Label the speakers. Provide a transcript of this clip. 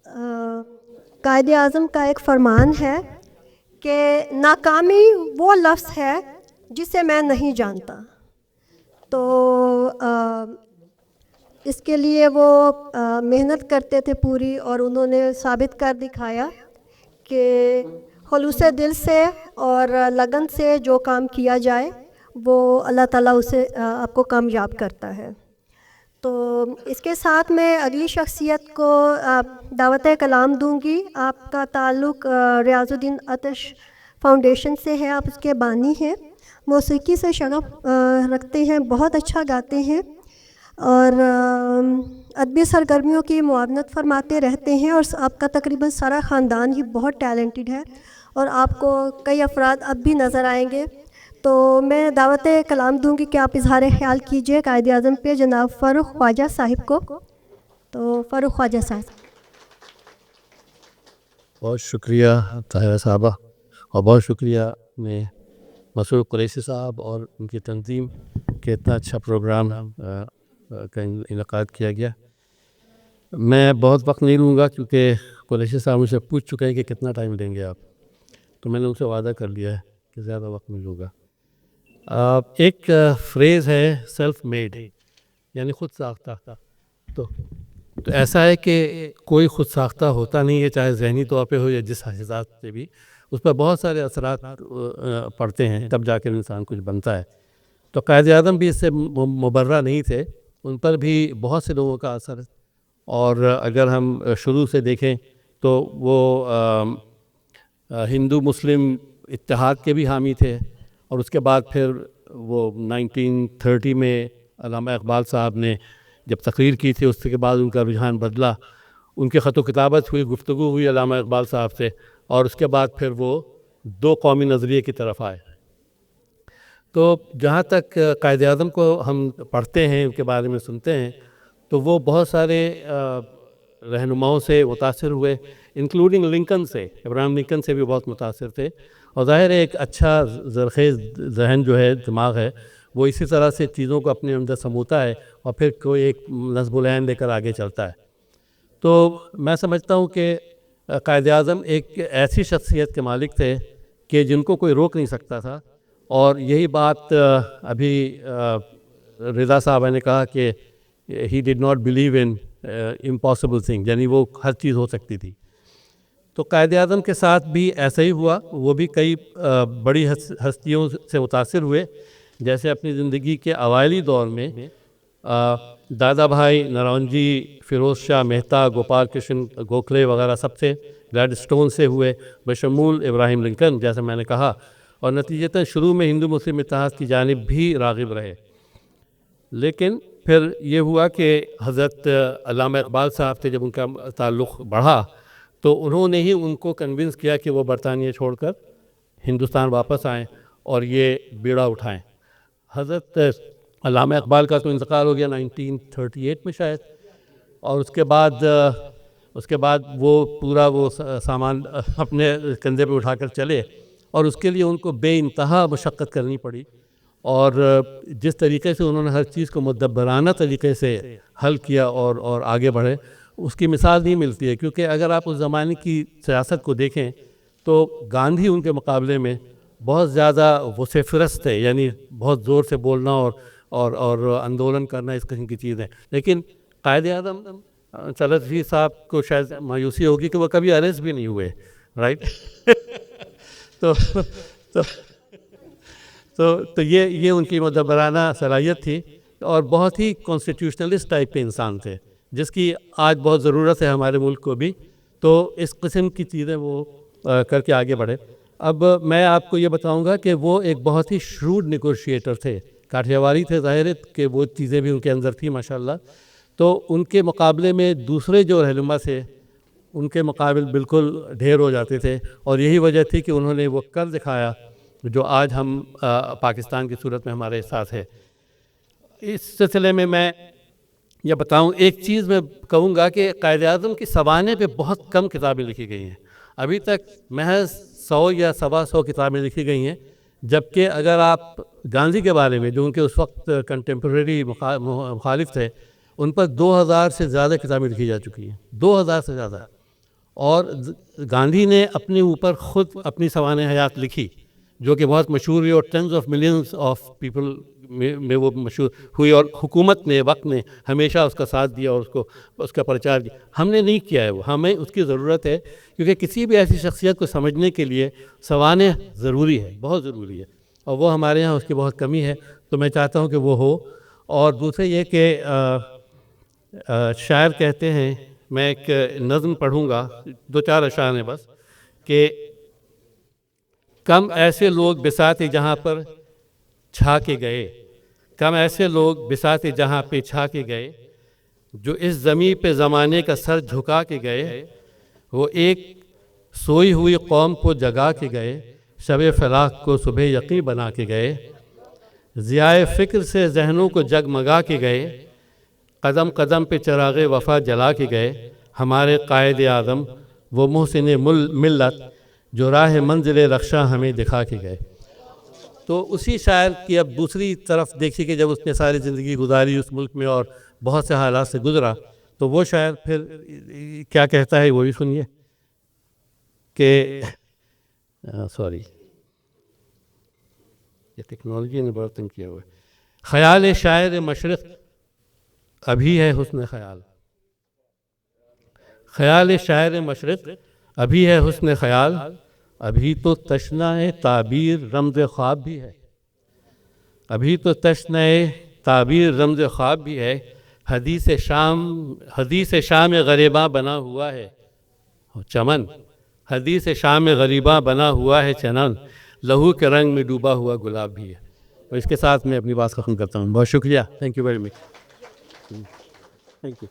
Speaker 1: قائد اعظم کا ایک فرمان ہے کہ ناکامی وہ لفظ ہے جسے میں نہیں جانتا. تو اس کے لیے وہ محنت کرتے تھے پوری، اور انہوں نے ثابت کر دکھایا کہ خلوص دل سے اور لگن سے جو کام کیا جائے وہ اللہ تعالیٰ اسے آپ کو کامیاب کرتا ہے. تو اس کے ساتھ میں اگلی شخصیت کو دعوت کلام دوں گی. آپ کا تعلق ریاض الدین آتش فاؤنڈیشن سے ہے، آپ اس کے بانی ہیں. موسیقی سے شغف رکھتے ہیں، بہت اچھا گاتے ہیں، اور ادبی سرگرمیوں کی معاونت فرماتے رہتے ہیں. اور آپ کا تقریباً سارا خاندان ہی بہت ٹیلنٹڈ ہے، اور آپ کو کئی افراد اب بھی نظر آئیں گے. تو میں دعوت کلام دوں گی کہ آپ اظہار خیال کیجئے قائد اعظم پہ، جناب فاروق خواجہ صاحب کو. تو فاروق خواجہ صاحب.
Speaker 2: بہت شکریہ طاہرہ صاحبہ، اور بہت شکریہ میں مسرور قریشی صاحب اور ان کی تنظیم کہ اتنا اچھا پروگرام کا انعقاد کیا گیا. میں بہت وقت نہیں لوں گا کیونکہ قریشی صاحب مجھ سے پوچھ چکے ہیں کہ کتنا ٹائم لیں گے آپ، تو میں نے ان سے وعدہ کر لیا ہے کہ زیادہ وقت نہیں لوں گا. ایک فریز ہے سیلف میڈ، یعنی خود ساختہ. تو ایسا ہے کہ کوئی خود ساختہ ہوتا نہیں ہے، چاہے ذہنی طور پہ ہو یا جس حساب سے بھی. اس پر بہت سارے اثرات پڑتے ہیں، تب جا کر انسان کچھ بنتا ہے. تو قائد اعظم بھی اس سے مبرہ نہیں تھے، ان پر بھی بہت سے لوگوں کا اثر. اور اگر ہم شروع سے دیکھیں تو وہ ہندو مسلم اتحاد کے بھی حامی تھے، اور اس کے بعد پھر وہ 1930 میں علامہ اقبال صاحب نے جب تقریر کی تھی، اس کے بعد ان کا رجحان بدلا. ان کی خط و کتابت ہوئی، گفتگو ہوئی علامہ اقبال صاحب سے، اور اس کے بعد پھر وہ دو قومی نظریے کی طرف آئے. تو جہاں تک قائد اعظم کو ہم پڑھتے ہیں، ان کے بارے میں سنتے ہیں، تو وہ بہت سارے رہنماؤں سے متاثر ہوئے، انکلوڈنگ لنکن سے. ابراہیم لنکن سے بھی بہت متاثر تھے. اور ظاہر ہے ایک اچھا زرخیز ذہن جو ہے، دماغ ہے، وہ اسی طرح سے چیزوں کو اپنے اندر سموتا ہے اور پھر کوئی ایک نظم العین لے کر آگے چلتا ہے. تو میں سمجھتا ہوں کہ قائد اعظم ایک ایسی شخصیت کے مالک تھے کہ جن کو کوئی روک نہیں سکتا تھا. اور یہی بات ابھی رضا صاحبہ نے کہا کہ he did not believe in impossible thing, یعنی وہ ہر چیز ہو سکتی تھی. تو قائد اعظم کے ساتھ بھی ایسا ہی ہوا. وہ بھی کئی بڑی ہستیوں سے متاثر ہوئے، جیسے اپنی زندگی کے اوائلی دور میں دادا بھائی نورونجی، فیروز شاہ مہتا، گوپال کرشن گوکھلے وغیرہ سب سے، گلیڈ اسٹون سے ہوئے، بشمول ابراہیم لنکن جیسے میں نے کہا. اور نتیجتاً شروع میں ہندو مسلم اتحاد کی جانب بھی راغب رہے. لیکن پھر یہ ہوا کہ حضرت علامہ اقبال صاحب سے جب ان کا تعلق بڑھا تو انہوں نے ہی ان کو کنونس کیا کہ وہ برطانیہ چھوڑ کر ہندوستان واپس آئیں اور یہ بیڑا اٹھائیں. حضرت علامہ اقبال کا تو انتقال ہو گیا 1938 میں شاید، اور اس کے بعد وہ پورا وہ سامان اپنے کندھے پہ اٹھا کر چلے، اور اس کے لیے ان کو بے انتہا مشقت کرنی پڑی. اور جس طریقے سے انہوں نے ہر چیز کو مدبرانہ طریقے سے حل کیا اور آگے بڑھے، اس کی مثال نہیں ملتی ہے. کیونکہ اگر آپ اس زمانے کی سیاست کو دیکھیں تو گاندھی ان کے مقابلے میں بہت زیادہ وسیفرس تھے، یعنی بہت زور سے بولنا اور اندولن کرنا، اس قسم کی چیزیں. لیکن قائد اعظم طلعت عزیز صاحب کو شاید مایوسی ہوگی کہ وہ کبھی اریسٹ بھی نہیں ہوئے، رائٹ. تو یہ ان کی مدبرانہ صلاحیت تھی، اور بہت ہی کانسٹیٹیوشنلسٹ ٹائپ کے انسان تھے، جس کی آج بہت ضرورت ہے ہمارے ملک کو بھی. تو اس قسم کی چیزیں وہ کر کے آگے بڑھے. اب میں آپ کو یہ بتاؤں گا کہ وہ ایک بہت ہی شروڈ نیگوشیٹر تھے، کاٹھیاواری تھے، ظاہر ہے کہ وہ چیزیں بھی ان کے اندر تھیں ماشاءاللہ. تو ان کے مقابلے میں دوسرے جو رہنما تھے ان کے مقابل بالکل ڈھیر ہو جاتے تھے، اور یہی وجہ تھی کہ انہوں نے وہ کر دکھایا جو آج ہم پاکستان کی صورت میں ہمارے ساتھ ہے. اس سلسلے میں یہ بتاؤں، ایک چیز میں کہوں گا کہ قائد اعظم کی سوانح پہ بہت کم کتابیں لکھی گئی ہیں. ابھی تک محض 100 یا 125 کتابیں لکھی گئی ہیں، جبکہ اگر آپ گاندھی کے بارے میں، جو ان کے اس وقت کنٹمپریری مخالف تھے، ان پر 2000 سے زیادہ کتابیں لکھی جا چکی ہیں، 2000 سے زیادہ. اور گاندھی نے اپنے اوپر خود اپنی سوانح حیات لکھی جو کہ بہت مشہور ہوئی اور tens of millions of people میں وہ مشہور ہوئی، اور حکومت نے وقت نے ہمیشہ اس کا ساتھ دیا اور اس کا پرچار کیا. ہم نے نہیں کیا ہے وہ، ہمیں اس کی ضرورت ہے، کیونکہ کسی بھی ایسی شخصیت کو سمجھنے کے لیے سوانح ضروری ہے، بہت ضروری ہے، اور وہ ہمارے یہاں اس کی بہت کمی ہے. تو میں چاہتا ہوں کہ وہ ہو. اور دوسرے یہ کہ شاعر کہتے ہیں، میں ایک نظم پڑھوں گا، 2-4 اشعار ہیں بس، کہ کم ایسے لوگ بساط جہاں پر چھا کے گئے، کم ایسے لوگ بساط جہاں پہ چھا کے گئے، جو اس زمین پہ زمانے کا سر جھکا کے گئے. وہ ایک سوئی ہوئی قوم کو جگا کے گئے، شب فراق کو صبح یقیں بنا کے گئے. ضیاء فکر سے ذہنوں کو جگمگا کے گئے، قدم قدم پہ چراغ وفا جلا کے گئے. ہمارے قائد اعظم وہ محسن ملت، جو راہ منزل رخشاں ہمیں دکھا کے گئے. تو اسی شاعر کی اب دوسری طرف دیکھیے کہ جب اس نے ساری زندگی گزاری اس ملک میں اور بہت سے حالات سے گزرا، تو وہ شاعر پھر کیا کہتا ہے وہ بھی سنیے کہ سوری یہ ٹیکنالوجی نے بڑا تنگ کیا ہوا ہے. خیال شاعر مشرق ابھی ہے حسن خیال، خیال شاعر مشرق ابھی ہے حسن خیال، ابھی تو تشنہ تعبیر رمز خواب بھی ہے، ابھی تو تشنہ تعبیر رمز خواب بھی ہے. حدیث شام غریباں بنا ہوا ہے چمن، حدیث شام غریباں بنا ہوا ہے چمن، لہو کے رنگ میں ڈوبا ہوا گلاب بھی ہے. اور اس کے ساتھ میں اپنی بات ختم کرتا ہوں. بہت شکریہ. Thank you very much. Thank you.